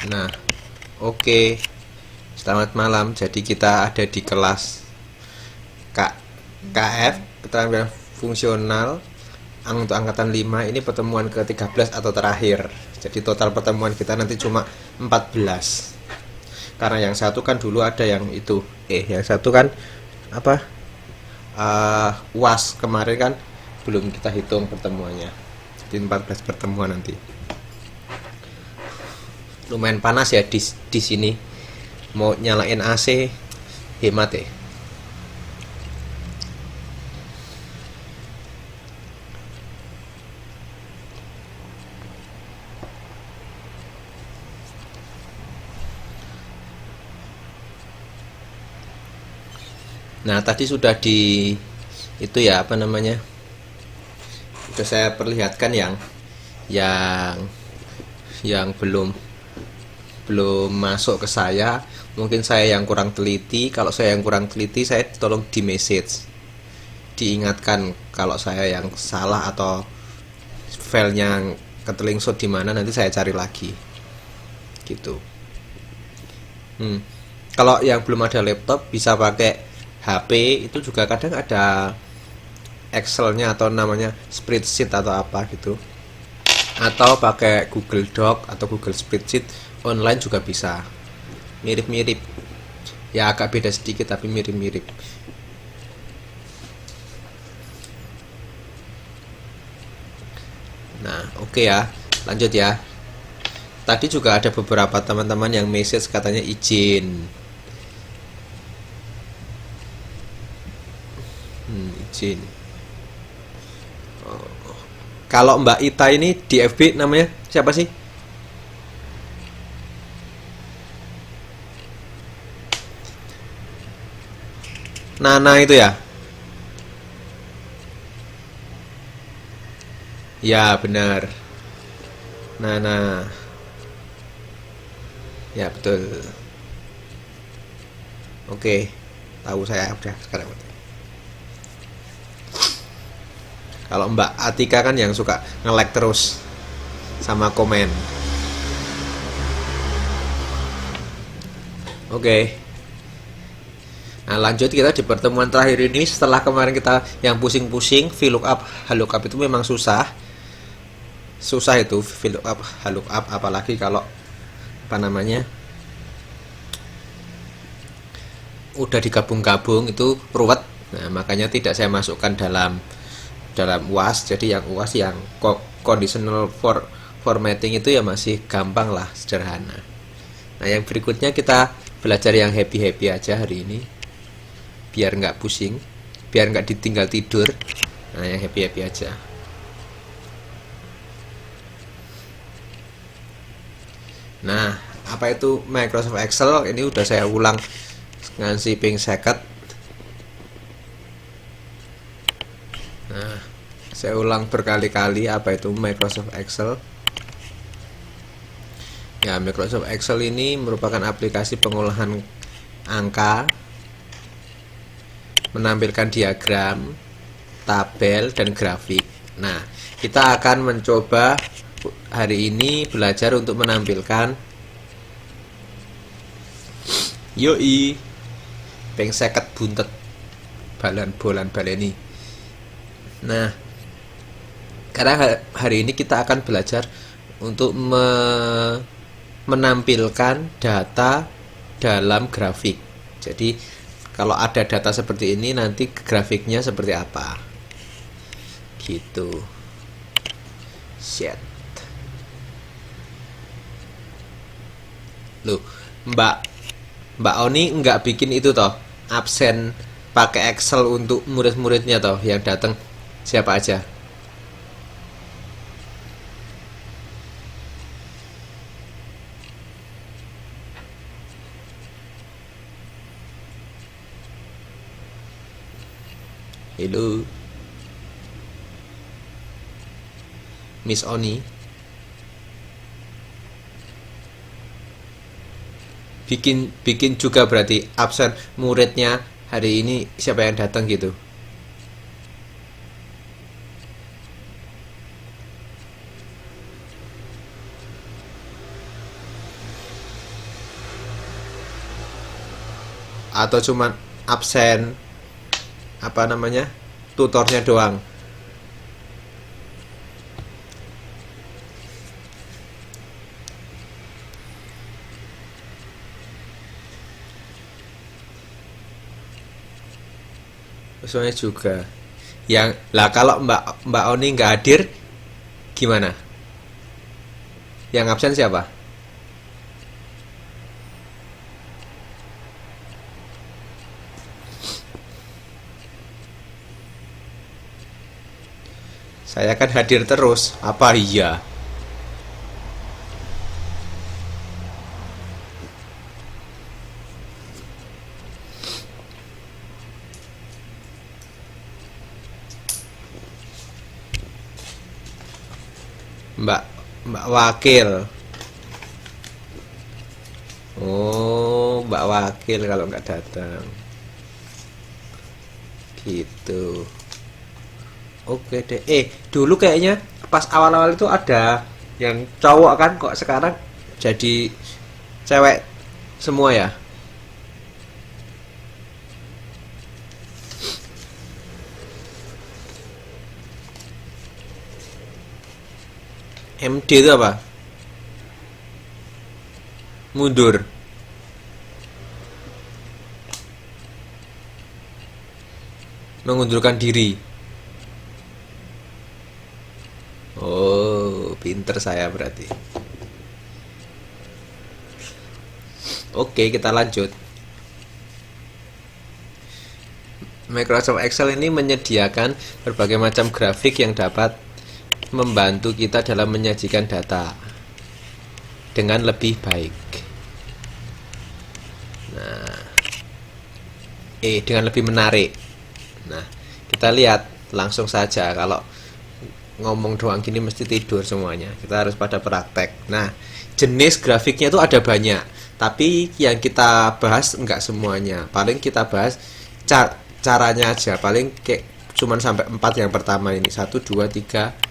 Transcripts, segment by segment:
Nah, oke. Selamat malam. Jadi kita ada di kelas KF, keterampilan fungsional untuk angkatan 5. Ini pertemuan ke-13 atau terakhir. Jadi total pertemuan kita nanti cuma 14. Karena yang satu kan dulu ada yang itu. Yang satu kan apa? UAS kemarin kan belum kita hitung pertemuannya. Jadi 14 pertemuan nanti. Lumayan panas ya di sini. Mau nyalain AC hemat ya. Nah, tadi sudah itu ya apa namanya? Sudah saya perlihatkan yang yang belum masuk ke saya. Mungkin saya yang kurang teliti. Kalau saya yang kurang teliti, saya tolong di message, diingatkan kalau saya yang salah atau filenya ketelingsut di mana, nanti saya cari lagi gitu. Kalau yang belum ada laptop bisa pakai HP, itu juga kadang ada Excelnya atau namanya spreadsheet atau apa gitu, atau pakai Google Doc atau Google Spreadsheet online juga bisa. Mirip-mirip ya, agak beda sedikit tapi mirip-mirip. Nah, oke ya, lanjut ya. Tadi juga ada beberapa teman-teman yang message katanya izin. Izin. Kalau Mbak Ita ini di FB namanya siapa sih? Nana itu ya? Ya, benar. Nana. Ya, betul. Oke. Tahu saya udah sekarang. Kalau Mbak Atika kan yang suka nge-like terus sama komen. Oke. Nah, lanjut kita di pertemuan terakhir ini. Setelah kemarin kita yang pusing-pusing, VLOOKUP, HLOOKUP itu memang susah. Susah itu VLOOKUP, HLOOKUP, apalagi kalau apa namanya udah digabung-gabung itu ruwet. Nah, makanya tidak saya masukkan dalam UAS. Jadi yang UAS yang conditional formatting itu ya masih gampang lah, sederhana. Nah, yang berikutnya kita belajar yang happy-happy aja hari ini, biar nggak pusing, biar nggak ditinggal tidur. Nah, yang happy-happy aja. Nah, apa itu Microsoft Excel? Ini udah saya ulang ngasih ping seket. Nah, saya ulang berkali-kali apa itu Microsoft Excel. Ya, Microsoft Excel ini merupakan aplikasi pengolahan angka, menampilkan diagram, tabel, dan grafik. Nah, kita akan mencoba hari ini belajar untuk menampilkan yoi ping seket buntet bolan baleni. Nah, karena hari ini kita akan belajar untuk menampilkan data dalam grafik. Jadi kalau ada data seperti ini, nanti grafiknya seperti apa gitu. Shit. Loh, Mbak Oni nggak bikin itu toh, absen pakai Excel untuk murid-muridnya toh yang datang siapa aja? Hello, Miss Oni. Bikin juga berarti absen muridnya hari ini siapa yang datang gitu. atau cuman absen apa namanya tutornya doang? Semuanya juga. Yang lah kalau Mbak Oni nggak hadir gimana? Yang absen siapa? Saya kan hadir terus. Apa iya? Mbak Mbak Wakil. Oh, Mbak Wakil kalau nggak datang. Gitu. Oke deh. Dulu kayaknya pas awal-awal itu ada yang cowok kan, kok sekarang jadi cewek semua ya? MD itu apa? Mundur. Mengundurkan diri. Oh, pinter saya berarti. Oke, kita lanjut. Microsoft Excel ini menyediakan berbagai macam grafik yang dapat membantu kita dalam menyajikan data dengan lebih baik. Nah, dengan lebih menarik. Nah, kita lihat langsung saja. Kalau ngomong doang gini mesti tidur semuanya. Kita harus pada praktek. Nah, jenis grafiknya itu ada banyak, tapi yang kita bahas enggak semuanya. Paling kita bahas caranya aja. Paling kayak cuman sampai 4 yang pertama ini. 1 2 3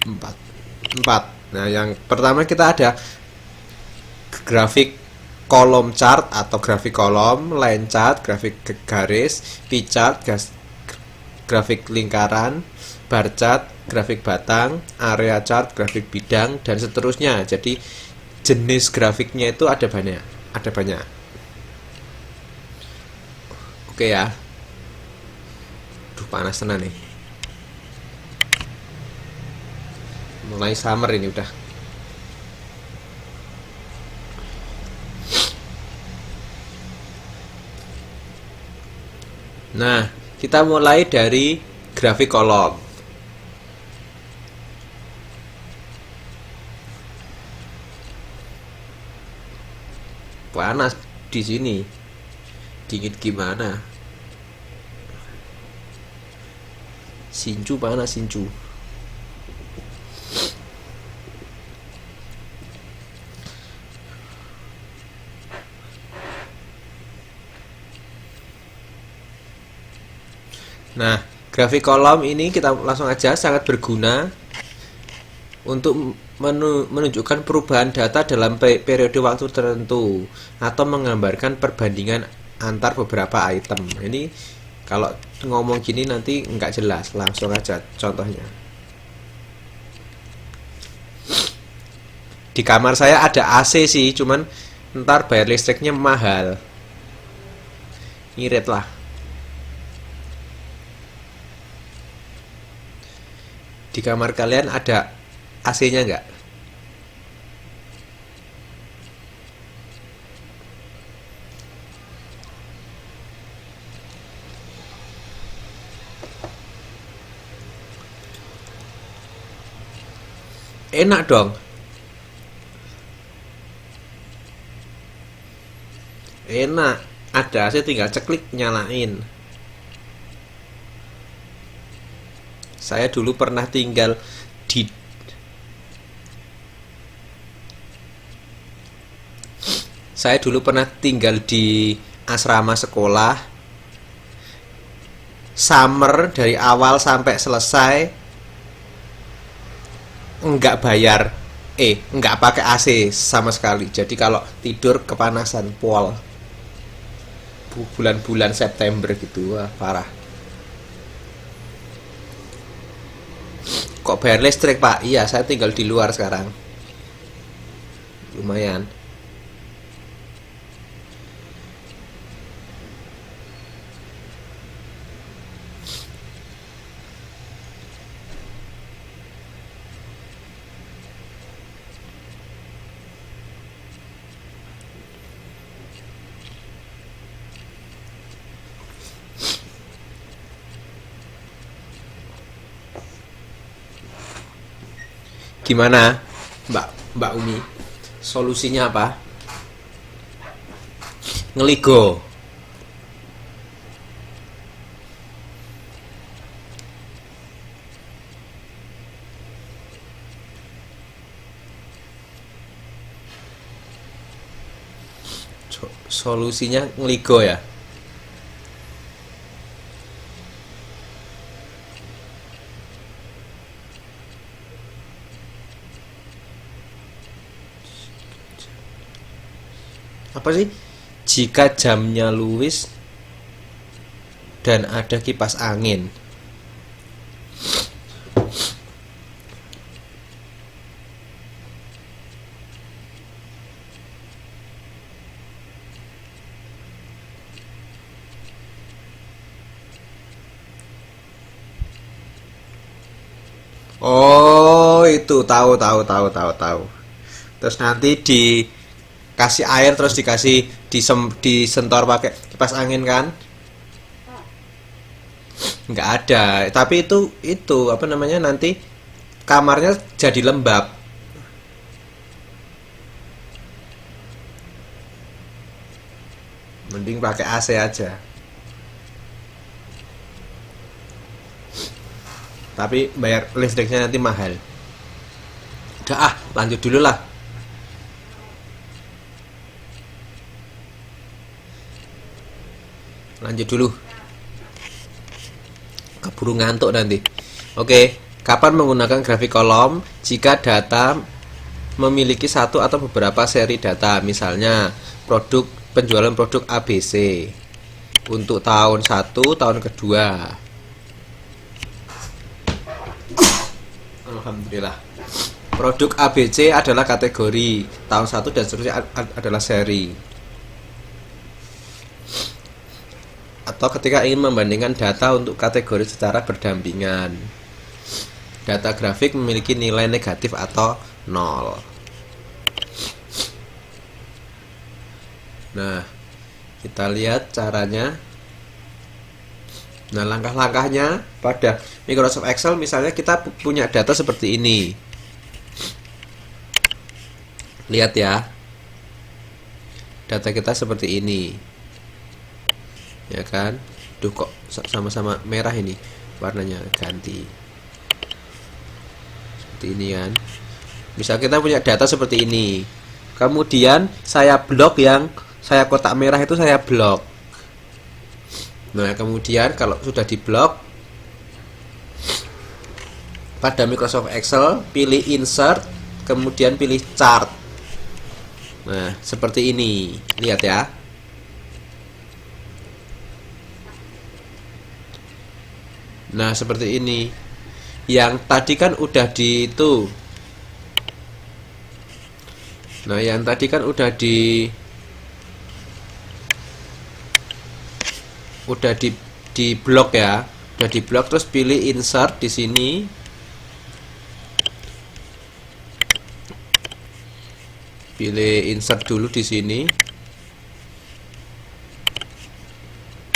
4. Nah, yang pertama kita ada grafik kolom chart atau grafik kolom, line chart, grafik garis, pie chart, grafik lingkaran, bar chart, grafik batang, area chart, grafik bidang, dan seterusnya. Jadi jenis grafiknya itu ada banyak, Oke ya. Duh, panas tenan nih. Mulai summer ini udah. Nah, kita mulai dari grafik kolom. Panas di sini. Dingin gimana? Sincu panas sincu. Nah, grafik kolom ini kita langsung aja, sangat berguna untuk menunjukkan perubahan data dalam periode waktu tertentu atau menggambarkan perbandingan antar beberapa item. Ini kalau ngomong gini nanti nggak jelas, langsung aja contohnya. Di kamar saya ada AC sih, cuman ntar bayar listriknya mahal. Ngirit lah. Di kamar kalian ada AC-nya nggak? Enak dong. Enak. Ada AC tinggal ceklik nyalain. Saya dulu pernah tinggal di asrama sekolah. Summer dari awal sampai selesai enggak bayar, enggak pakai AC sama sekali. Jadi kalau tidur kepanasan pol. bulan-bulan September gitu. Wah, parah. Kok bayar listrik, Pak? Iya, saya tinggal di luar sekarang. Lumayan. Gimana, Mbak Mbak Umi? Solusinya apa? Ngeligo. Solusinya ngeligo ya. Apa sih? Jika jamnya luwis dan ada kipas angin. Oh, itu tahu. Terus nanti dikasih air, terus dikasih disentor pakai kipas angin kan? Nggak ada. Tapi itu apa namanya, nanti kamarnya jadi lembab. Mending pakai AC aja. Tapi bayar listriknya nanti mahal. Udah lanjut dulu lah. Lanjut dulu. Keburu ngantuk nanti. Oke, kapan menggunakan grafik kolom jika data memiliki satu atau beberapa seri data, misalnya penjualan produk ABC untuk tahun 1, tahun kedua. Alhamdulillah. Produk ABC adalah kategori, tahun 1 dan seterusnya adalah seri. Atau ketika ingin membandingkan data untuk kategori secara berdampingan. Data grafik memiliki nilai negatif atau 0. Nah, kita lihat caranya. Nah, langkah-langkahnya pada Microsoft Excel misalnya kita punya data seperti ini. Lihat ya. Data kita seperti ini. Ya kan? Duh, kok sama-sama merah ini. Warnanya ganti. Seperti ini kan. Misal kita punya data seperti ini. Kemudian saya kotak merah itu saya blok. Nah, kemudian kalau sudah diblok, pada Microsoft Excel pilih insert, kemudian pilih chart. Nah, seperti ini. Lihat ya. Nah, seperti ini. Yang tadi kan udah di itu. Nah, yang tadi kan udah di blok ya. Udah di blok, terus pilih insert di sini. Pilih insert dulu di sini.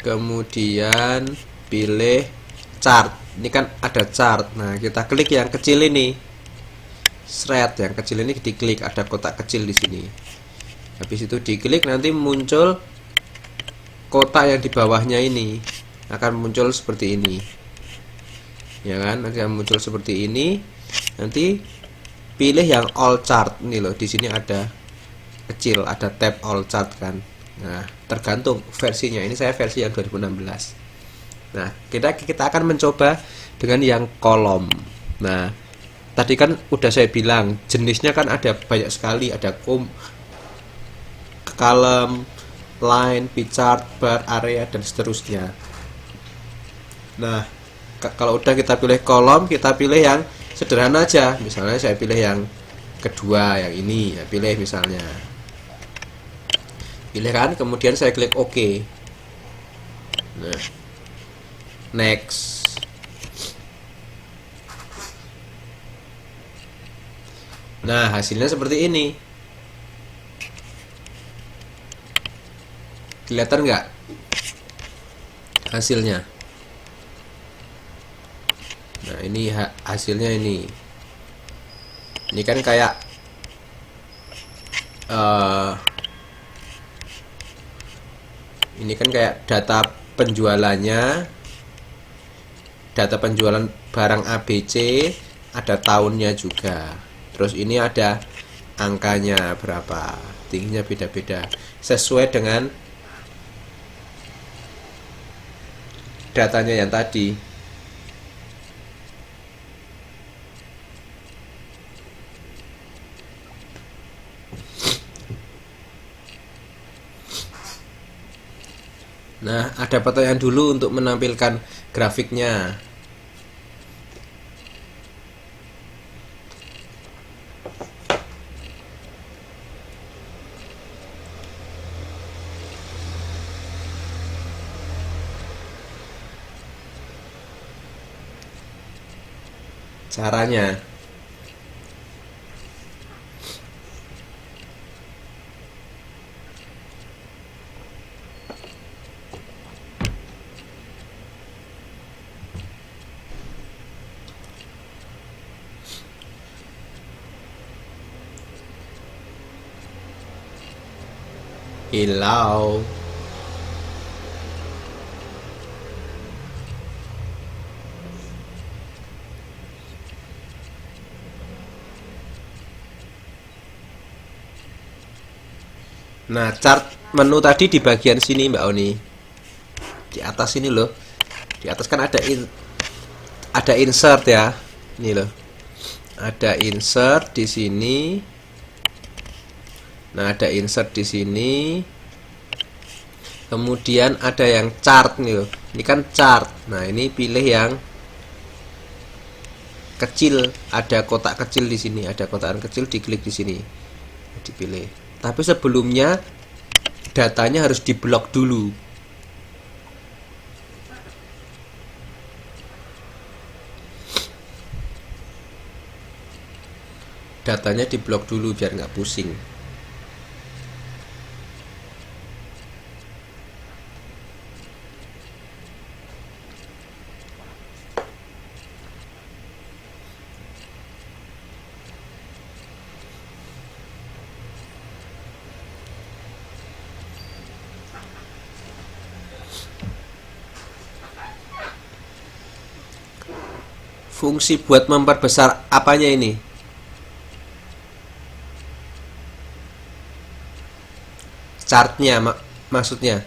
Kemudian pilih chart. Ini kan ada chart. Nah, kita klik yang kecil ini. Shred yang kecil ini diklik, ada kotak kecil di sini. Habis itu diklik, nanti muncul kotak yang di bawahnya ini akan muncul seperti ini. Ya kan? Nanti akan muncul seperti ini. Nanti pilih yang all chart. Ini loh, di sini ada kecil, ada tab all chart kan. Nah, tergantung versinya. Ini saya versi yang 2016. Nah, kita akan mencoba dengan yang kolom. Nah, tadi kan udah saya bilang jenisnya kan ada banyak sekali, ada column, line, pie chart, bar, area, dan seterusnya. Nah, kalau udah kita pilih kolom, kita pilih yang sederhana aja. Misalnya saya pilih yang kedua, yang ini, ya pilih misalnya. Pilih kan, kemudian saya klik OK. Nah, next. Nah, hasilnya seperti ini. Kelihatan nggak hasilnya? Nah, ini hasilnya ini. Ini kan kayak ini kan kayak data penjualannya, data penjualan barang ABC, ada tahunnya juga. Terus ini ada angkanya berapa, tingginya beda-beda sesuai dengan datanya yang tadi. Nah, ada pertanyaan dulu untuk menampilkan grafiknya. Caranya, hilau. Nah, chart menu tadi di bagian sini Mbak Oni. Di atas ini loh. Di atas kan ada insert ya. Ini loh. Ada insert di sini. Nah, ada insert di sini. Kemudian ada yang chart nih loh. Ini kan chart. Nah, ini pilih yang kecil. Ada kotak kecil di sini. Ada kotakan kecil, diklik di sini. Dipilih. Tapi sebelumnya datanya harus diblok dulu. Datanya diblok dulu biar nggak pusing. Fungsi buat memperbesar apanya ini? Chartnya maksudnya.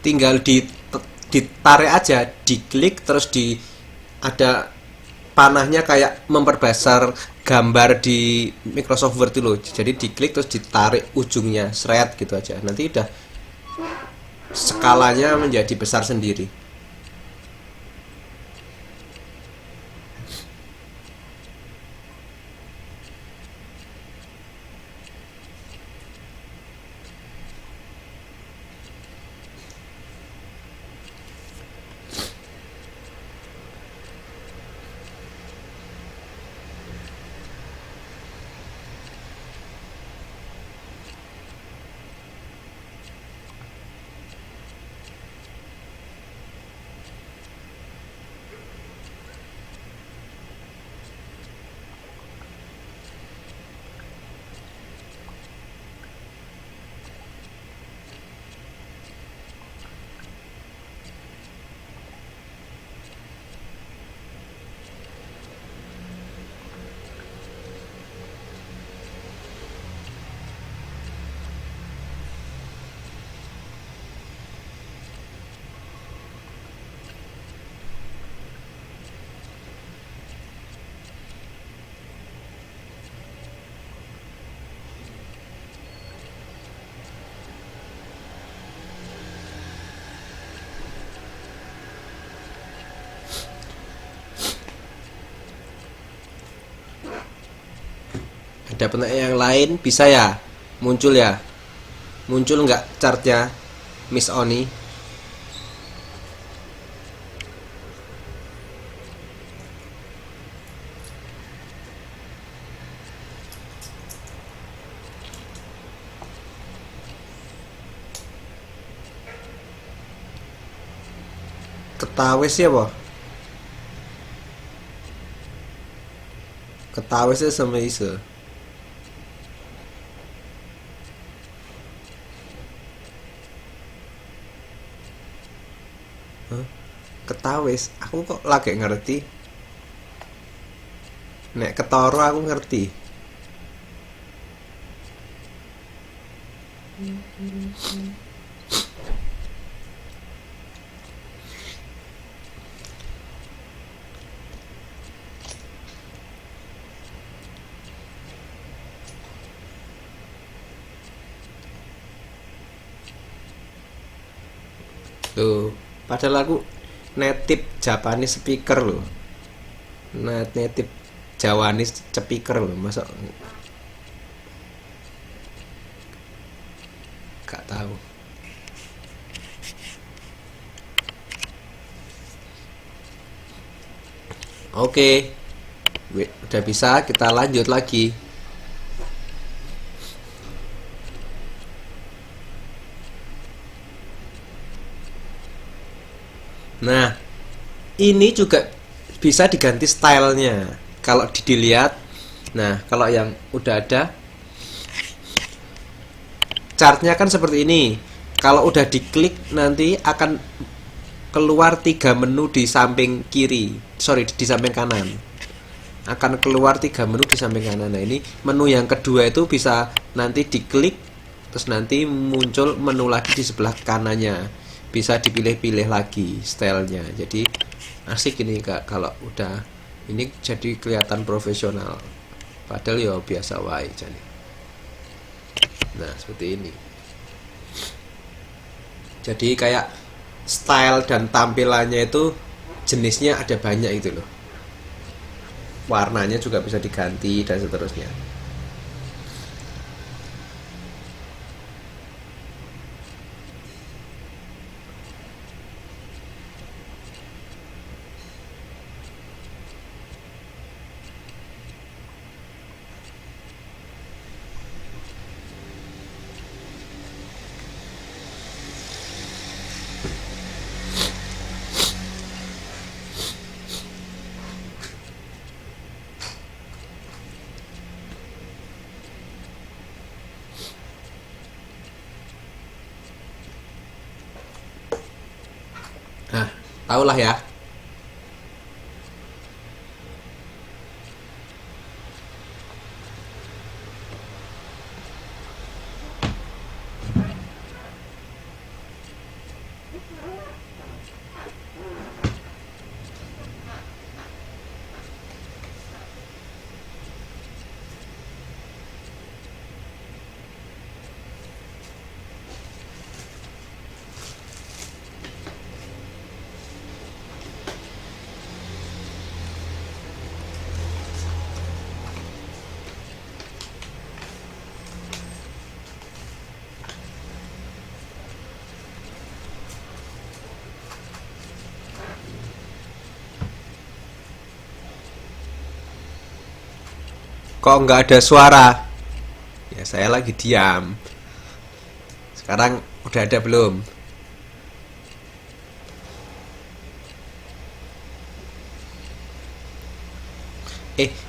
Tinggal ditarik aja, diklik terus ada panahnya kayak memperbesar gambar di Microsoft Word itu loh. Jadi diklik terus ditarik ujungnya, seret gitu aja. Nanti udah skalanya menjadi besar sendiri. Ada pertanyaan yang lain bisa ya muncul ya? Muncul nggak chartnya Miss Oni? Ketawes ya boh? Ketawes sama iso. Hah? Ketawes, aku kok lagi ngerti. Nek ketoro aku ngerti. Tuh, padahal aku native Japanese speaker loh. Native Javanese speaker loh, masa gak tahu. Oke, udah bisa, kita lanjut lagi. Nah, ini juga bisa diganti stylenya. Kalau dilihat, nah kalau yang udah ada chartnya kan seperti ini. Kalau udah diklik nanti akan keluar 3 menu di samping kiri, sorry di samping kanan. Akan keluar 3 menu di samping kanan. Nah ini menu yang kedua itu bisa nanti diklik, terus nanti muncul menu lagi di sebelah kanannya. Bisa dipilih-pilih lagi stylenya. Jadi asik ini kak kalau udah ini jadi kelihatan profesional. Padahal ya biasa wae jadi. Nah seperti ini. Jadi kayak style dan tampilannya itu jenisnya ada banyak itu loh. Warnanya juga bisa diganti dan seterusnya. Nah, tahulah ya. Kok nggak ada suara? Ya saya lagi diam. Sekarang udah ada belum?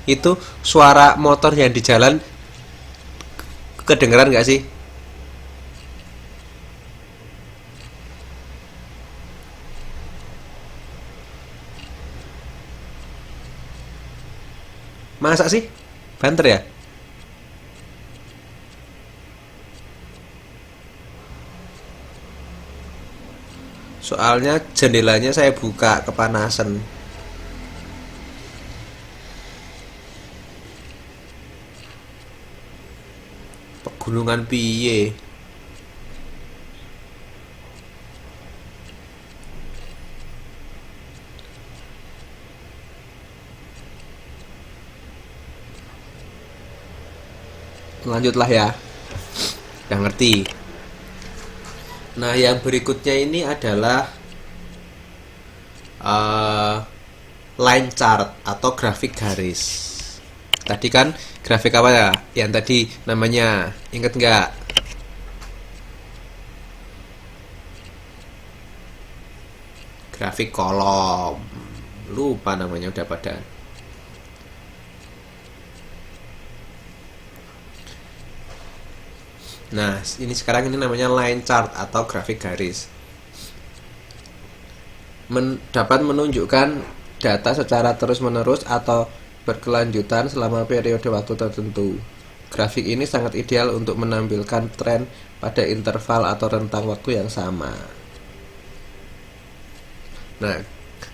Itu suara motor yang di jalan kedengeran nggak sih? Masa sih? Banter ya? Soalnya jendelanya saya buka kepanasan. Pegunungan piye? Lanjutlah ya. Udah ngerti. Nah, yang berikutnya ini adalah line chart atau grafik garis. Tadi kan grafik apa ya? Yang tadi namanya, ingat nggak? Grafik kolom. Lupa namanya udah pada. Nah, ini sekarang ini namanya line chart atau grafik garis. Dapat menunjukkan data secara terus-menerus atau berkelanjutan selama periode waktu tertentu. Grafik ini sangat ideal untuk menampilkan tren pada interval atau rentang waktu yang sama. Nah,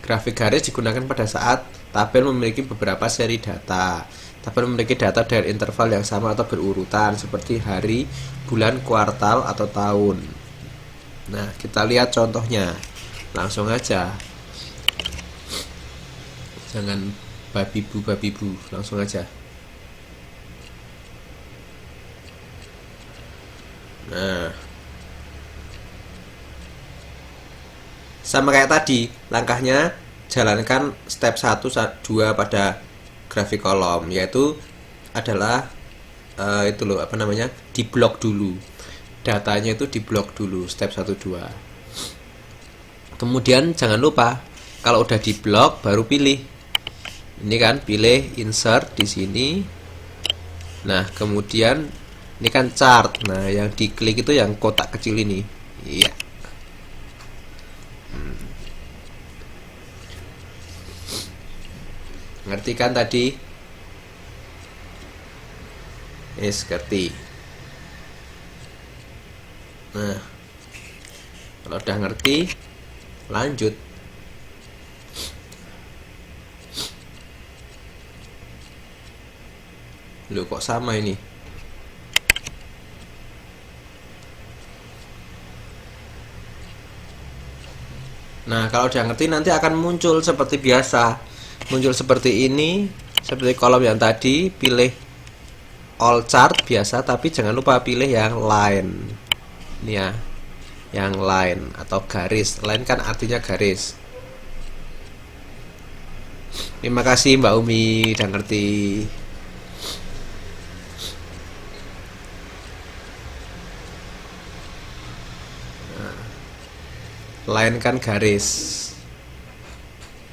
grafik garis digunakan pada saat tabel memiliki beberapa seri data. Tabel memiliki data dari interval yang sama atau berurutan, seperti hari, bulan, kuartal, atau tahun. Nah, kita lihat contohnya. Langsung aja. Jangan babi-bu, langsung aja. Nah, sama kayak tadi, langkahnya jalankan step 1, 2 pada grafik kolom, yaitu adalah itu loh, apa namanya, diblok dulu. Datanya itu diblok dulu, step 1, 2. Kemudian jangan lupa, kalau udah diblok baru pilih. Ini kan, pilih insert di sini. Nah, kemudian ini kan chart. Nah, yang diklik itu yang kotak kecil ini. Iya. Ngerti kan tadi? Yes, ngerti. Nah, kalau udah ngerti, lanjut. Loh, kok sama ini? Nah, kalau udah ngerti nanti akan muncul seperti biasa. Muncul seperti ini, seperti kolom yang tadi. Pilih all chart biasa, tapi jangan lupa pilih yang line. Ini ya, yang line atau garis. Line kan artinya garis. Terima kasih Mbak Umi, udah ngerti. Line kan garis.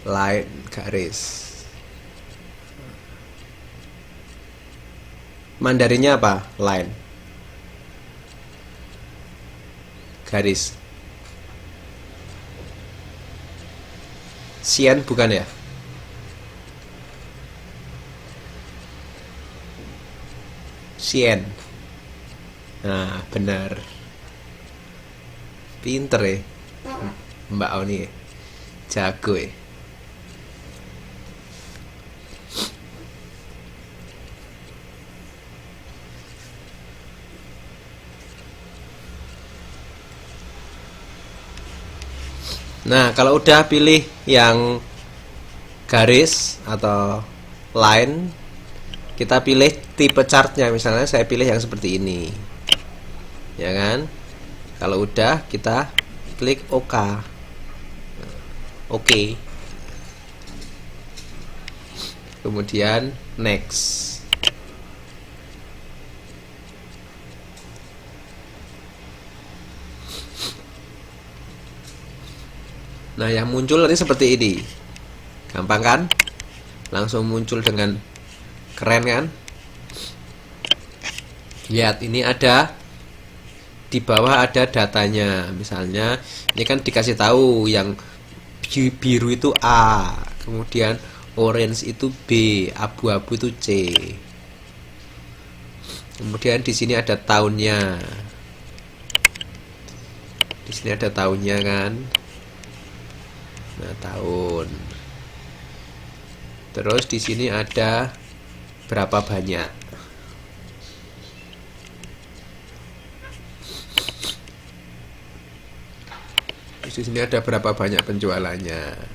Line garis. Mandarinnya apa? Line. Garis. Xian bukan ya? Xian. Nah, benar. Pinter ya Mbak Oni ya. Jago ya. Nah, kalau udah pilih yang garis atau line, kita pilih tipe chartnya. Misalnya saya pilih yang seperti ini, ya kan? Kalau udah, kita klik OK. Oke. Kemudian next. Nah, yang muncul nanti seperti ini. Gampang kan? Langsung muncul dengan keren kan? Lihat, ini ada di bawah ada datanya. Misalnya, ini kan dikasih tahu yang biru itu A, kemudian orange itu B, abu-abu itu C. Kemudian di sini ada tahunnya. Di sini ada tahunnya kan? Nah, tahun. Terus di sini ada berapa banyak. Di sini ada berapa banyak penjualannya.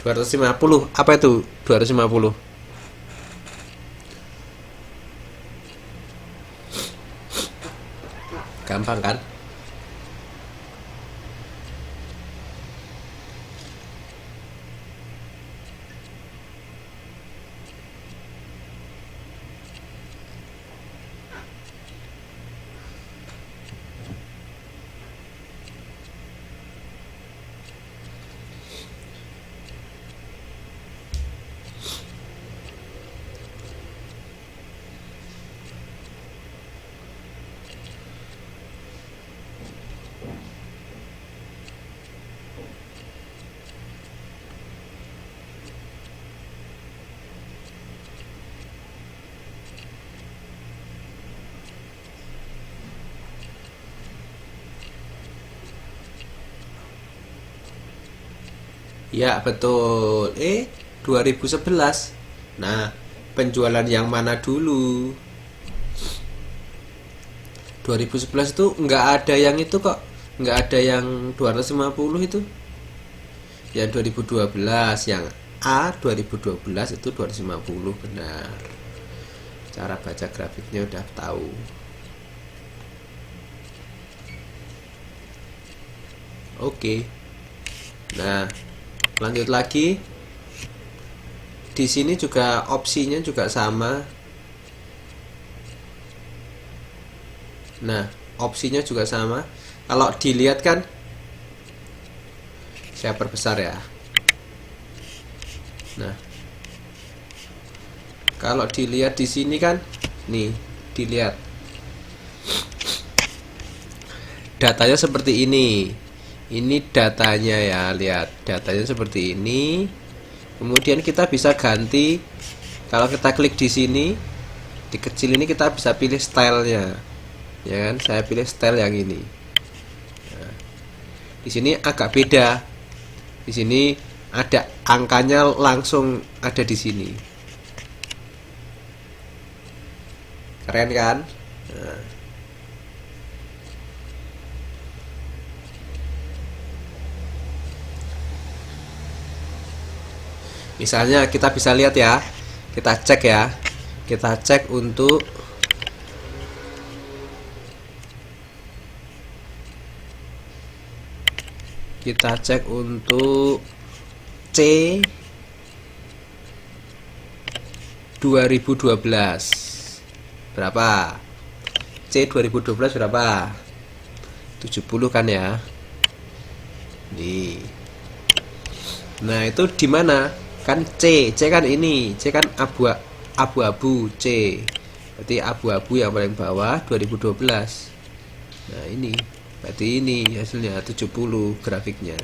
250. Apa itu 250? Gampang kan? Ya, betul. 2011. Nah, penjualan yang mana dulu? 2011 itu nggak ada yang itu kok. Nggak ada yang 250 itu. Yang 2012, yang A 2012 itu 250, benar. Cara baca grafiknya udah tahu. Oke. Nah, lanjut lagi. Di sini juga opsinya juga sama. Nah, opsinya juga sama. Kalau dilihat kan, saya perbesar ya. Nah, kalau dilihat di sini kan, nih, dilihat. Datanya seperti ini. Ini datanya ya, lihat. Datanya seperti ini. Kemudian kita bisa ganti. Kalau kita klik di sini, di kecil ini kita bisa pilih stylenya. Ya kan? Saya pilih style yang ini. Nah, di sini agak beda. Di sini ada angkanya langsung ada di sini. Keren kan? Nah. Misalnya kita bisa lihat ya. Kita cek ya. Kita cek untuk C 2012 berapa? C 2012 berapa? 70 kan ya. Nih. Nah, itu di mana? Kan C kan ini. C kan abu-abu C. Berarti abu-abu yang paling bawah 2012. Nah, ini. Berarti ini hasilnya 70 grafiknya.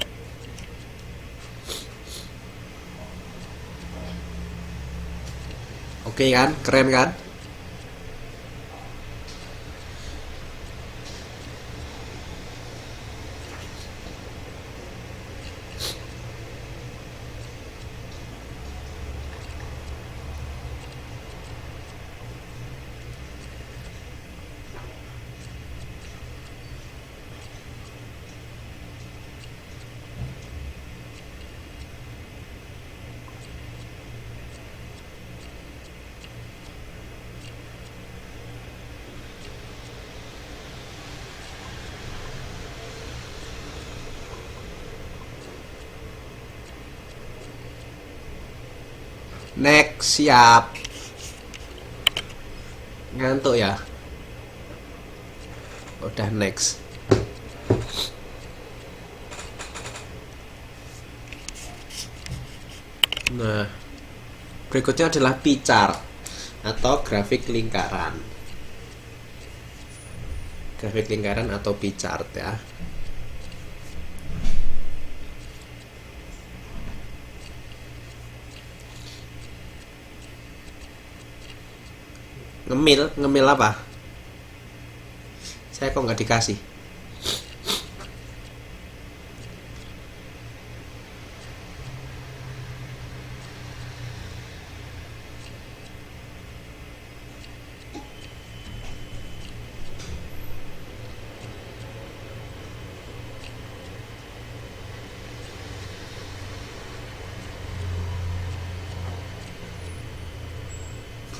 Oke kan? Keren kan? Next, siap. Ngantuk ya? Udah next. Nah, berikutnya adalah pie chart atau grafik lingkaran. Grafik lingkaran atau pie chart ya. Ngemil apa? Saya kok nggak dikasih.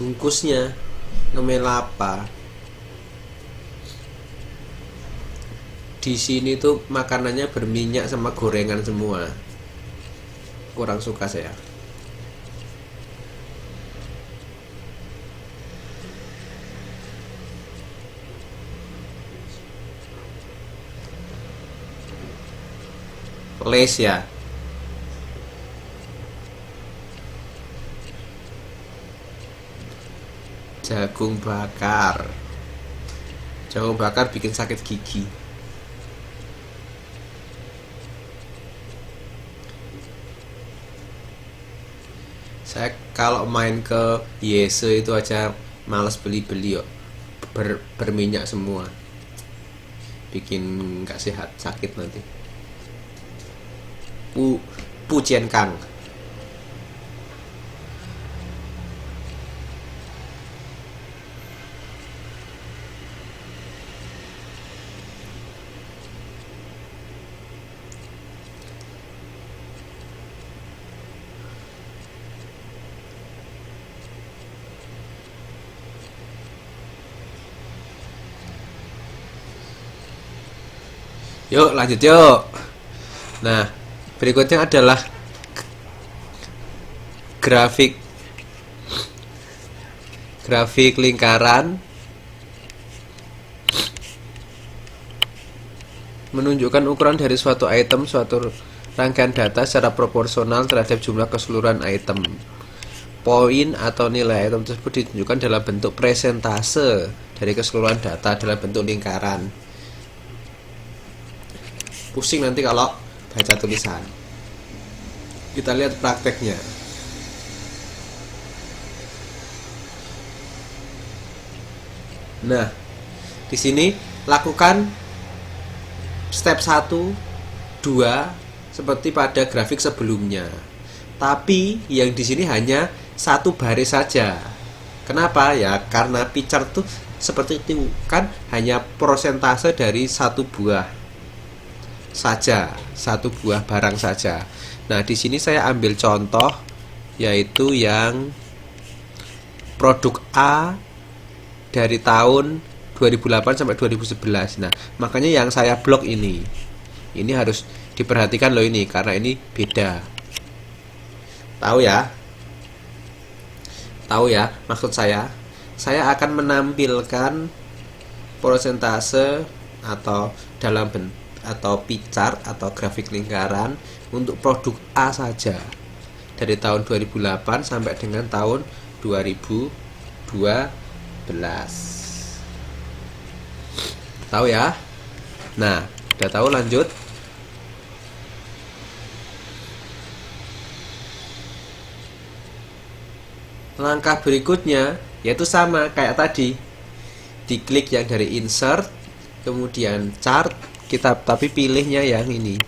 bungkusnya ngemel apa. Di sini tuh makanannya berminyak sama gorengan semua. Kurang suka saya. Les ya. Jagung bakar. Jagung bakar bikin sakit gigi. Saya kalau main ke Yese itu aja males beli-beli yuk. Berminyak semua. Bikin gak sehat, sakit nanti. Pujian Kang. Yuk lanjut yuk. Nah, berikutnya adalah grafik lingkaran menunjukkan ukuran dari suatu item, suatu rangkaian data secara proporsional terhadap jumlah keseluruhan item. Poin atau nilai item tersebut ditunjukkan dalam bentuk presentase dari keseluruhan data dalam bentuk lingkaran. Pusing nanti kalau baca tulisan. Kita lihat prakteknya. Nah, di sini lakukan step 1, 2 seperti pada grafik sebelumnya. Tapi yang di sini hanya satu baris saja. Kenapa? Ya karena picture tuh seperti itu kan hanya persentase dari satu buah saja, satu buah barang saja. Nah, di sini saya ambil contoh yaitu yang produk A dari tahun 2008 sampai 2011. Nah, makanya yang saya blok ini harus diperhatikan loh ini karena ini beda. Tahu ya? Tahu ya maksud saya? Saya akan menampilkan persentase atau dalam bentuk atau pie chart atau grafik lingkaran untuk produk A saja dari tahun 2008 sampai dengan tahun 2012. Tahu ya? Nah, udah tahu lanjut. Langkah berikutnya yaitu sama kayak tadi. Diklik yang dari insert, kemudian chart, kita tapi pilihnya yang ini.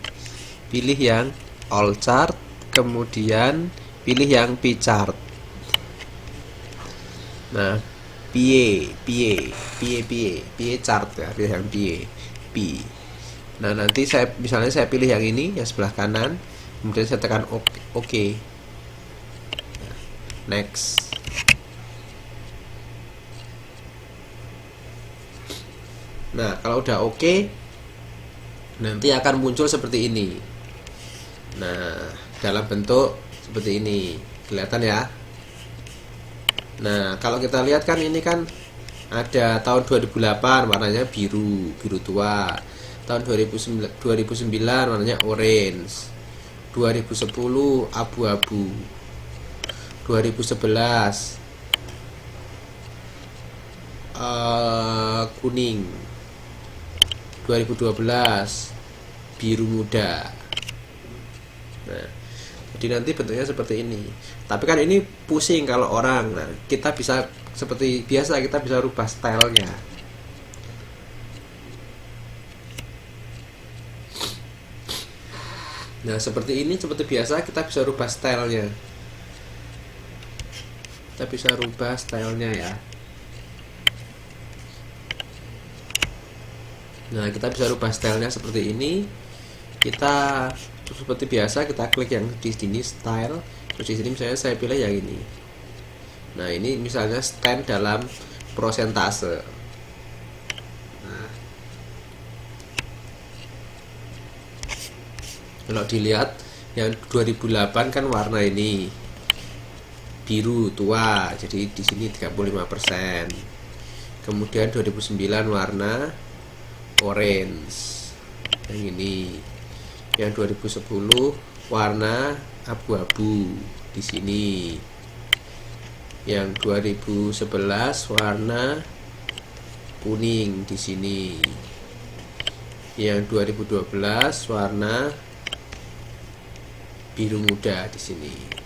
Pilih yang all chart, kemudian pilih yang pie chart. Nah, pie chart ya, pilih yang pie. Nah, nanti misalnya saya pilih yang ini yang sebelah kanan, kemudian saya tekan OK. Next. Nah, kalau udah OK, nanti akan muncul seperti ini. Nah, dalam bentuk seperti ini. Kelihatan ya? Nah, kalau kita lihat kan ini kan ada tahun 2008 warnanya biru tua. Tahun 2009 warnanya orange. 2010 abu-abu. 2011 kuning. 2012 biru muda. Nah, jadi nanti bentuknya seperti ini. Tapi kan ini pusing kalau orang. Nah, kita bisa seperti biasa kita bisa rubah stylenya. Nah, seperti ini seperti biasa kita bisa rubah stylenya. Kita bisa rubah stylenya ya. Nah, kita bisa rubah stylenya seperti ini. Kita seperti biasa kita klik yang di sini style, terus di sini misalnya saya pilih yang ini. Nah, ini misalnya stand dalam prosentase. Nah, kalau dilihat yang 2008 kan warna ini biru tua, jadi di sini 35%. Kemudian 2009 warna orange, yang ini. Yang 2010 warna abu-abu di sini. Yang 2011 warna kuning di sini. Yang 2012 warna biru muda di sini.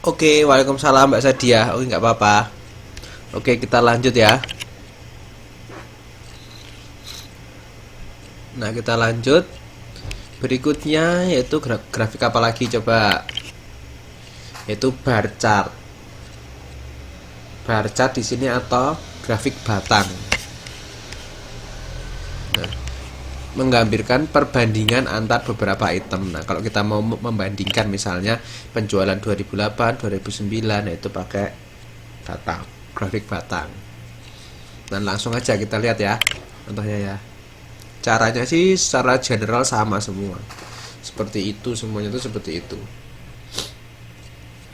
Oke, waalaikumsalam Mbak Sadia. Oke, nggak apa-apa. Oke, kita lanjut ya. Nah, kita lanjut. Berikutnya yaitu grafik apa lagi coba? Yaitu bar chart. Bar chart di sini atau grafik batang. Nah, menggambarkan perbandingan antar beberapa item. Nah, kalau kita mau membandingkan misalnya penjualan 2008, 2009, itu pakai batang, grafik batang. Dan langsung aja kita lihat ya contohnya ya. Caranya sih secara general sama semua, seperti itu, semuanya itu seperti itu.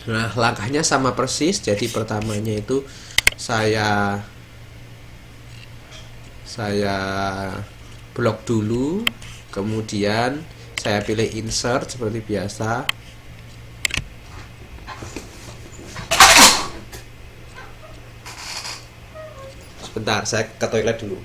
Nah, langkahnya sama persis. Jadi pertamanya itu saya blok dulu, kemudian saya pilih insert seperti biasa. Bentar, saya ke toilet dulu.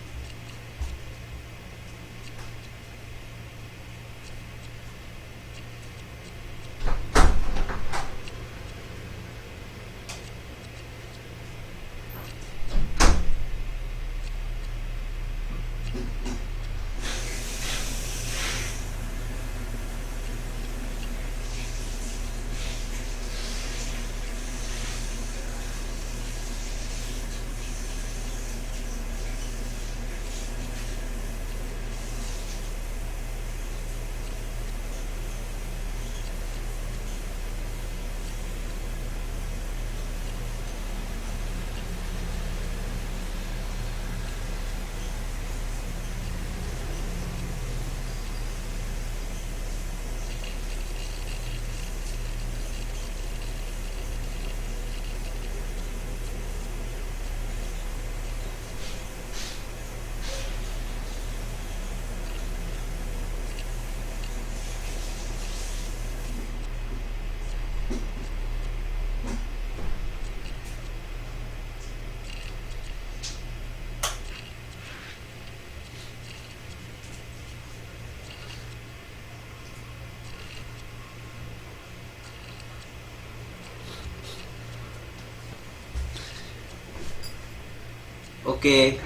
Oke,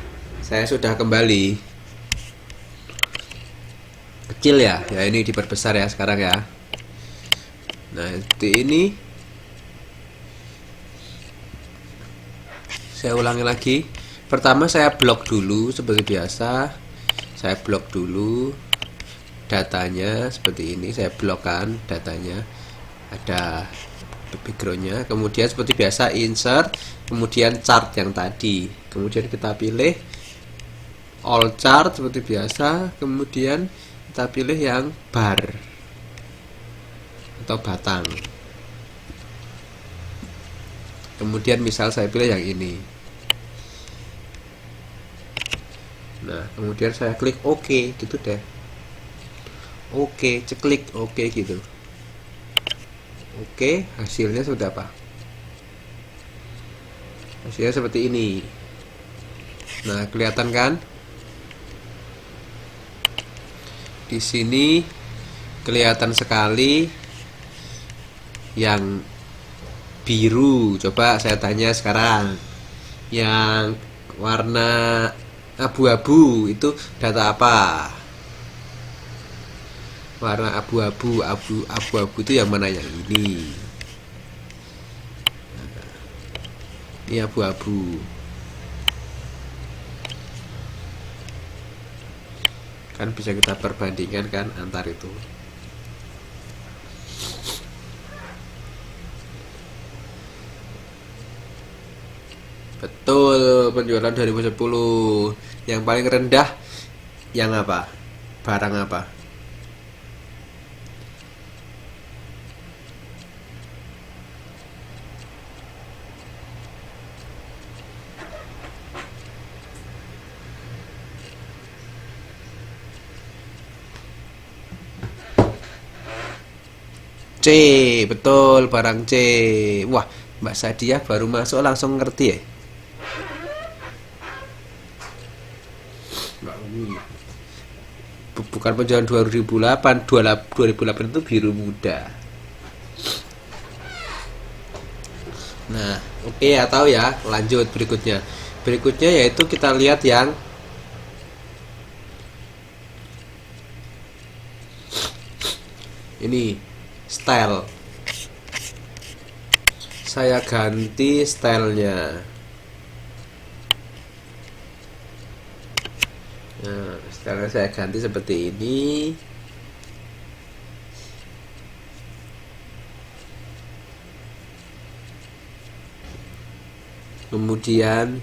saya sudah kembali. Kecil ya, ya ini diperbesar ya sekarang ya. Nah, ini saya ulangi lagi. Pertama saya blok dulu seperti biasa. Saya blok dulu datanya seperti ini. Saya blokkan datanya. Ada backgroundnya. Kemudian seperti biasa insert, kemudian chart yang tadi. Kemudian kita pilih all chart seperti biasa. Kemudian kita pilih yang bar atau batang. Kemudian misal saya pilih yang ini. Nah, kemudian saya klik OK gitu deh. OK, ceklik OK gitu. Oke, hasilnya sudah apa? Hasilnya seperti ini. Nah, kelihatan kan? Di sini kelihatan sekali yang biru. Coba saya tanya sekarang. Yang warna abu-abu itu data apa? Warna abu-abu itu yang mana? Yang ini. Ini abu-abu. Kan bisa kita perbandingkan kan antar itu. Betul, penjualan 2010. Yang paling rendah yang apa? Barang apa? C, betul, barang C. Wah, Mbak Sadia baru masuk langsung ngerti ya. Bukan penjualan 2008, 2008 itu biru muda. Nah, oke, atau ya, lanjut berikutnya. Berikutnya yaitu kita lihat yang ini, style. Saya ganti stylenya. Nah, stylenya saya ganti seperti ini. Kemudian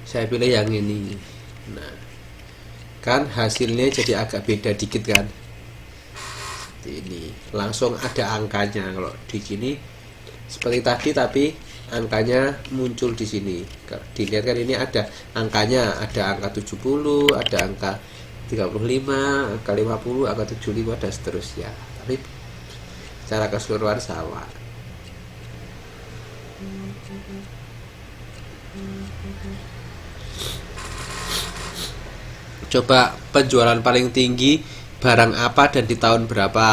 saya pilih yang ini. Nah, kan hasilnya jadi agak beda dikit kan. Ini langsung ada angkanya. Kalau di sini seperti tadi tapi angkanya muncul di sini. Dilihat kan ini ada angkanya, ada angka 70, ada angka 35, angka 50, angka 75 dan seterusnya. Tapi secara keseluruhan sama. Coba penjualan paling tinggi barang apa dan di tahun berapa?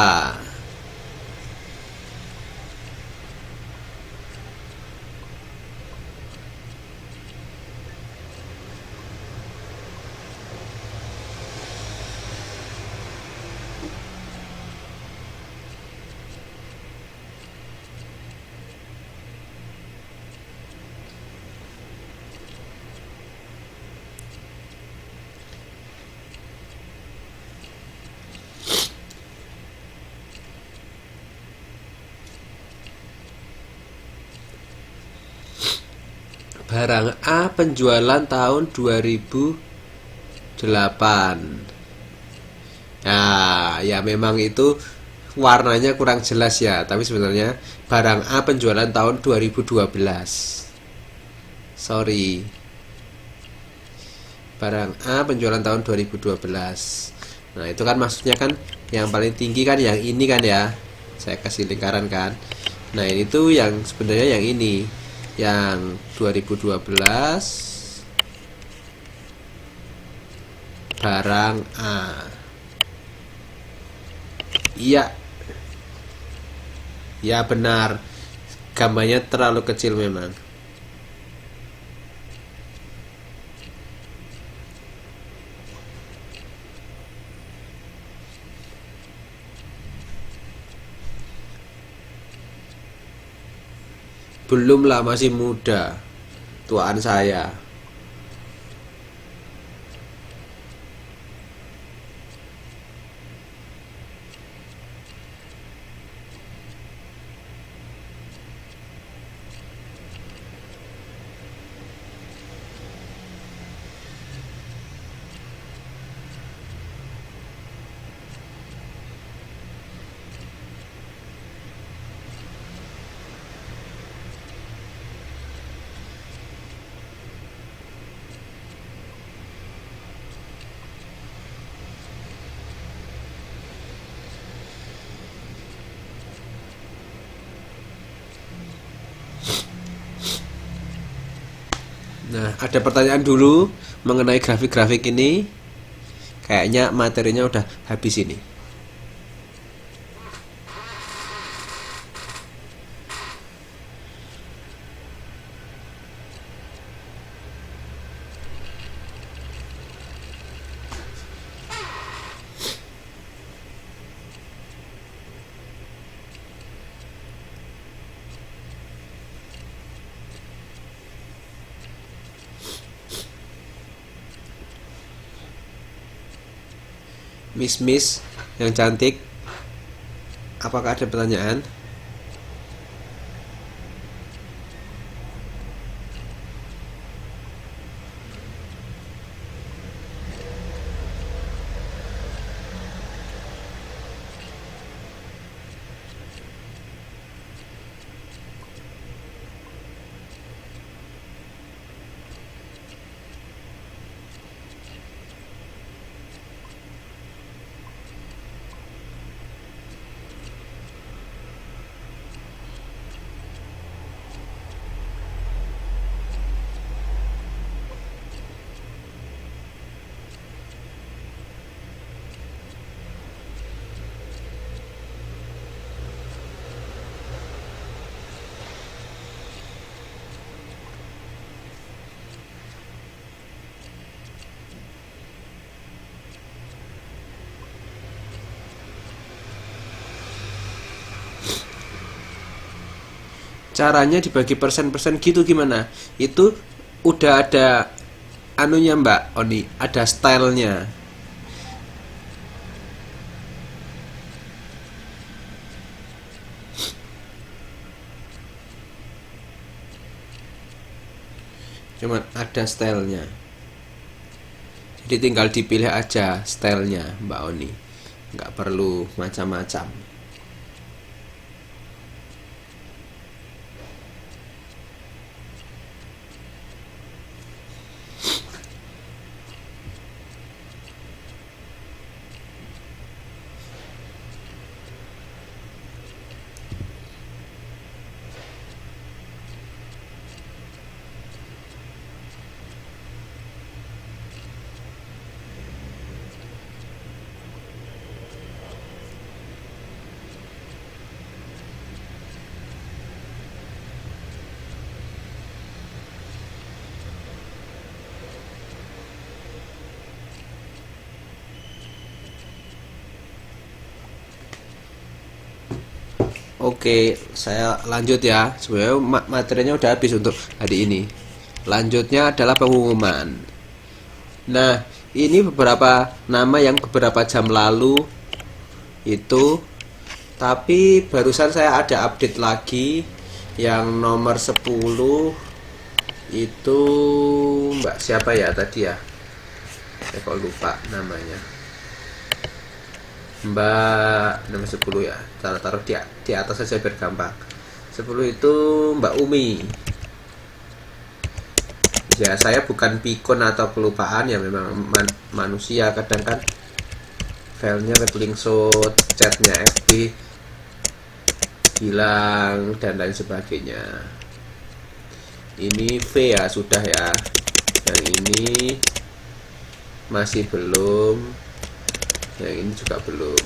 Barang A penjualan tahun 2008. Nah, ya memang itu warnanya kurang jelas ya, tapi sebenarnya barang A penjualan tahun 2012. Sorry. Barang A penjualan tahun 2012. Nah, itu kan maksudnya kan yang paling tinggi kan yang ini kan ya. Saya kasih lingkaran kan. Nah, ini tuh yang sebenarnya yang ini. Yang 2012 barang A. Iya. Ya benar. Gambarnya terlalu kecil memang. Belum lah, masih muda. Tuaan saya. Nah, ada pertanyaan dulu mengenai grafik-grafik ini. Kayaknya materinya udah habis ini. Miss yang cantik, apakah ada pertanyaan? Caranya dibagi persen-persen gitu gimana? Itu udah ada anunya Mbak Oni, ada stylenya. Cuman ada stylenya. Jadi tinggal dipilih aja stylenya Mbak Oni. Nggak perlu macam-macam. Oke, saya lanjut ya. Sebenarnya materinya udah habis untuk hari ini. Lanjutnya adalah pengumuman. Nah, ini beberapa nama yang beberapa jam lalu itu, tapi barusan saya ada update lagi yang nomor 10 itu Mbak siapa ya tadi ya? Saya kok lupa namanya. Mbak nomor 10 ya, taruh di atas saja biar gampang. 10 itu Mbak Umi. Ya, saya bukan pikun atau kelupaan ya, memang manusia kadang kan filenya screenshot, chatnya FB hilang dan lain sebagainya. Ini V ya sudah ya, yang ini masih belum, yang ini juga belum.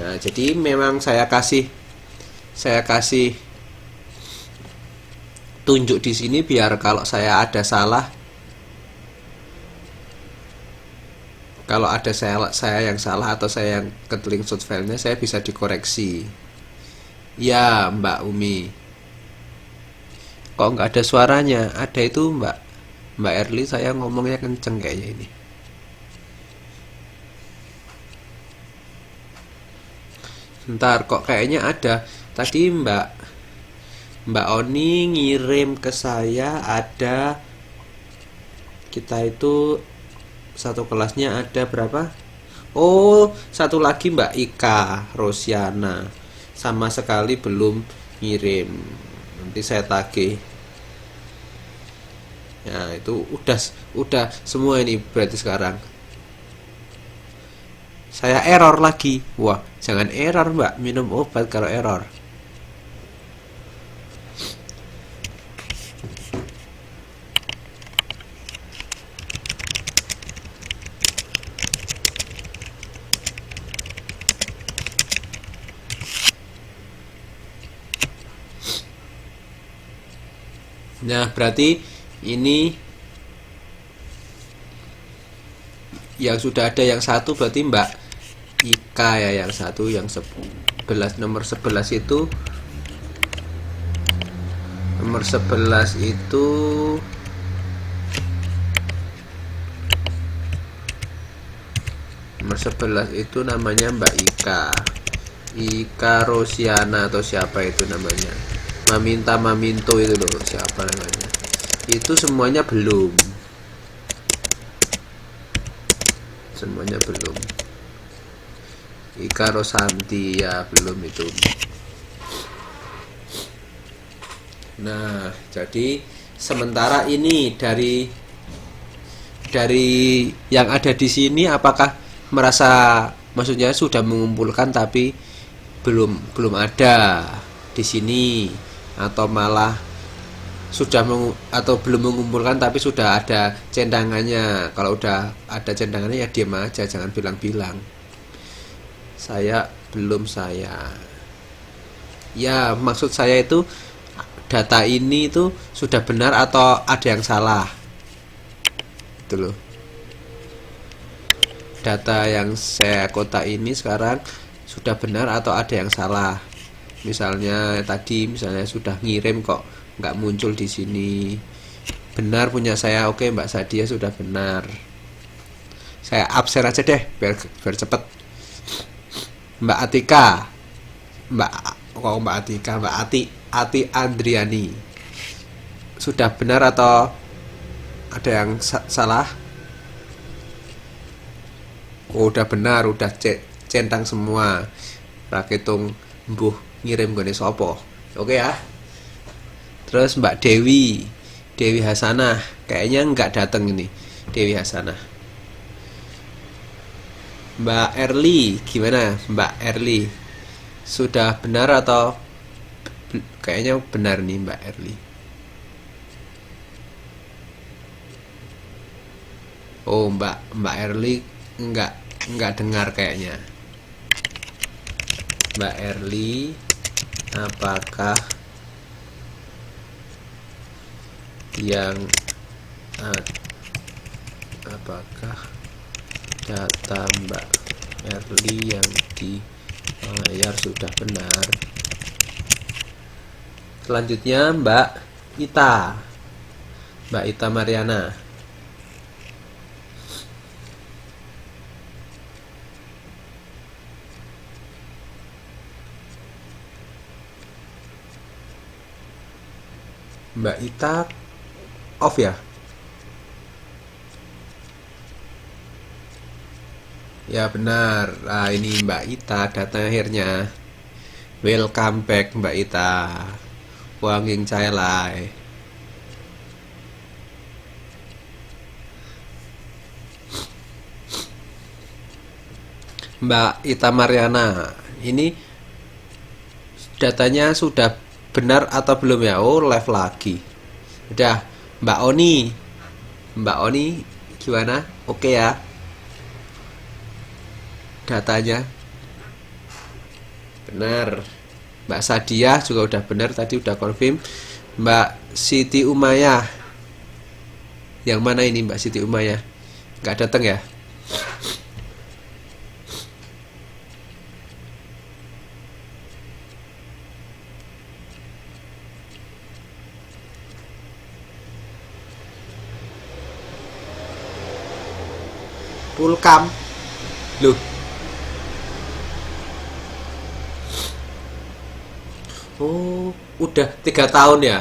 Nah, jadi memang saya kasih tunjuk di sini biar kalau saya ada salah, kalau ada saya yang salah atau saya yang keteling shot filenya, saya bisa dikoreksi. Ya Mbak Umi, kok nggak ada suaranya? Ada itu Mbak Erli, saya ngomongnya kenceng kayaknya ini. Bentar, kok kayaknya ada. Tadi Mbak Oni ngirim ke saya, ada kita itu satu kelasnya ada berapa? Oh, satu lagi Mbak Ika Rosiana sama sekali belum ngirim. Nanti saya tagih. Ya, itu udah semua ini berarti sekarang. Saya error lagi. Wah, jangan error Mbak, minum obat kalau error. Nah, berarti ini yang sudah ada yang satu berarti Mbak Ika ya, yang satu, yang 11, nomor 11 itu, nomor 11 itu nomor 11 itu namanya Mbak Ika Rosiana atau siapa itu namanya, Maminto itu loh, siapa namanya itu. Semuanya belum Ika Rosanti ya, belum itu. Nah, jadi sementara ini dari yang ada di sini, apakah merasa maksudnya sudah mengumpulkan tapi belum ada di sini, atau malah sudah atau belum mengumpulkan tapi sudah ada centangannya? Kalau udah ada centangannya ya diam aja, jangan bilang-bilang saya belum. Ya, maksud saya itu data ini itu sudah benar atau ada yang salah itu loh. Data yang saya kotak ini sekarang sudah benar atau ada yang salah. Misalnya tadi sudah ngirim kok nggak muncul di sini. Benar punya saya, oke Mbak Sadia sudah benar. Saya absen aja deh biar cepet. Mbak Atika, Mbak Ati Andriani sudah benar atau ada yang salah? Oh, udah benar, udah centang semua. Raketung mbuh ngirim gone sopo. Oke ya. Terus Mbak Dewi Hasanah, kayaknya nggak datang ini Dewi Hasanah. Mbak Erli, gimana Mbak Erli? Sudah benar atau kayaknya benar nih Mbak Erli. Oh, Mbak Erli nggak dengar kayaknya. Mbak Erli, apakah apakah data Mbak Erli yang di layar sudah benar? Selanjutnya Mbak Ita. Mbak Ita Mariana. Mbak Ita off ya? Ya benar. Nah, ini Mbak Ita datang akhirnya. Welcome back Mbak Ita. Wanging cai lai. Mbak Ita Mariana, ini datanya sudah benar atau belum ya? Oh, live lagi. Udah, Mbak Oni. Mbak Oni gimana? Oke ya. Datanya benar. Mbak Sadia juga udah benar, tadi udah confirm. Mbak Siti Umayyah. Yang mana ini Mbak Siti Umayyah? Nggak datang ya? Pulkam. Loh. Oh, udah 3 tahun ya?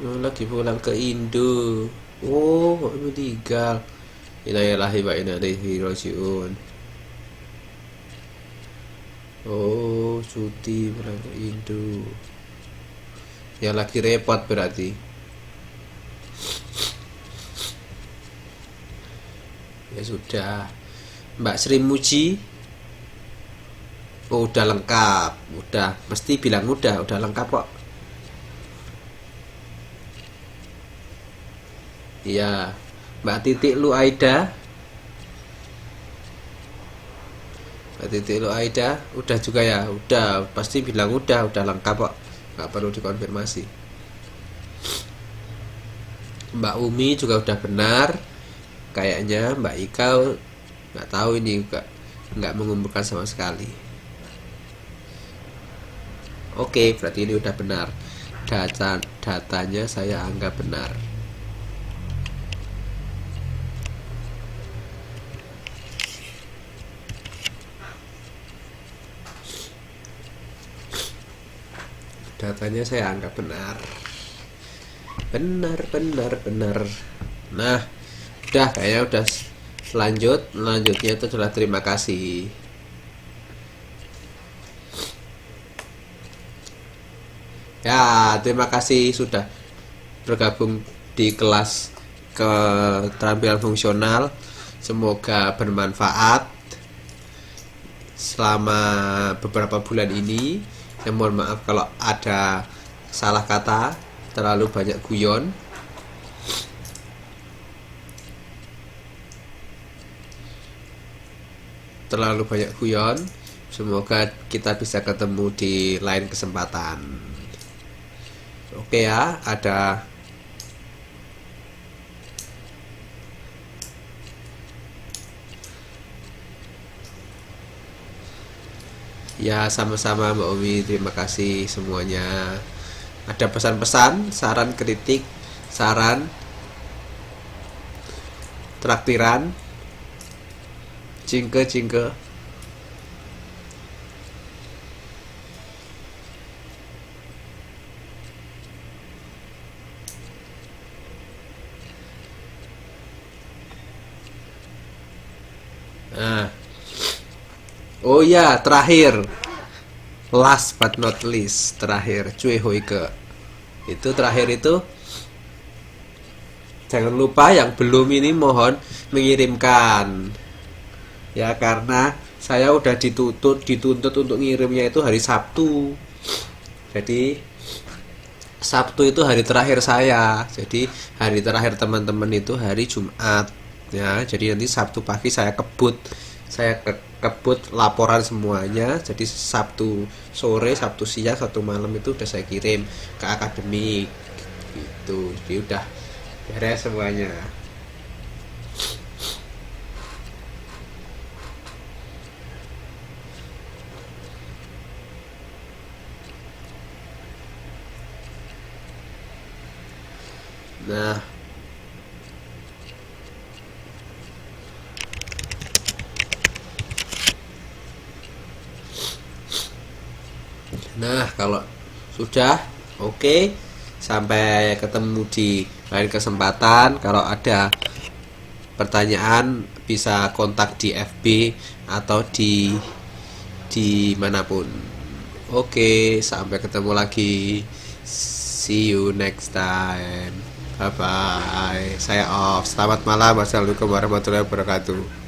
Oh, lagi pulang ke Indo. Oh, kok meninggal. Innalillahi wa inna ilaihi rajiun. Oh, cuti pulang ke Indo. Ya lagi repot berarti. Ya sudah. Mbak Sri Muji. Oh, udah lengkap. Udah, mesti bilang udah lengkap kok. Iya. Mbak Titik Lu Aida. Mbak Titik Lu Aida, udah juga ya? Udah, pasti bilang udah lengkap kok. Nggak perlu dikonfirmasi. Mbak Umi juga udah benar. Kayaknya Mbak Ika nggak tahu ini nggak mengumpulkan sama sekali. Oke, berarti ini udah benar. Datanya saya anggap benar. Datanya saya anggap benar. Benar. Nah, udah kayaknya udah selanjutnya itu adalah terima kasih. Ya, terima kasih sudah bergabung di kelas keterampilan fungsional. Semoga bermanfaat selama beberapa bulan ini. Ya, mohon maaf kalau ada salah kata, terlalu banyak guyon. Semoga kita bisa ketemu di lain kesempatan. Oke ya, ada ya, sama-sama Mbak Umi, terima kasih semuanya. Ada pesan-pesan, saran, kritik, saran, traktiran, cingke. Nah, oh ya, terakhir, last but not least, terakhir, cuy hoike. Itu terakhir itu, jangan lupa yang belum ini mohon mengirimkan. Ya, karena saya udah dituntut untuk ngirimnya itu hari Sabtu. Jadi Sabtu itu hari terakhir saya. Jadi hari terakhir teman-teman itu hari Jumat. Ya, jadi nanti Sabtu pagi saya kebut laporan semuanya. Jadi Sabtu sore, Sabtu siang, Sabtu malam itu udah saya kirim ke akademik gitu. Jadi udah beres semuanya. Nah, kalau sudah oke, sampai ketemu di lain kesempatan. Kalau ada pertanyaan bisa kontak di FB atau di manapun. Oke, sampai ketemu lagi. See you next time. Bye bye. Saya off. Selamat malam. Wassalamualaikum warahmatullahi wabarakatuh.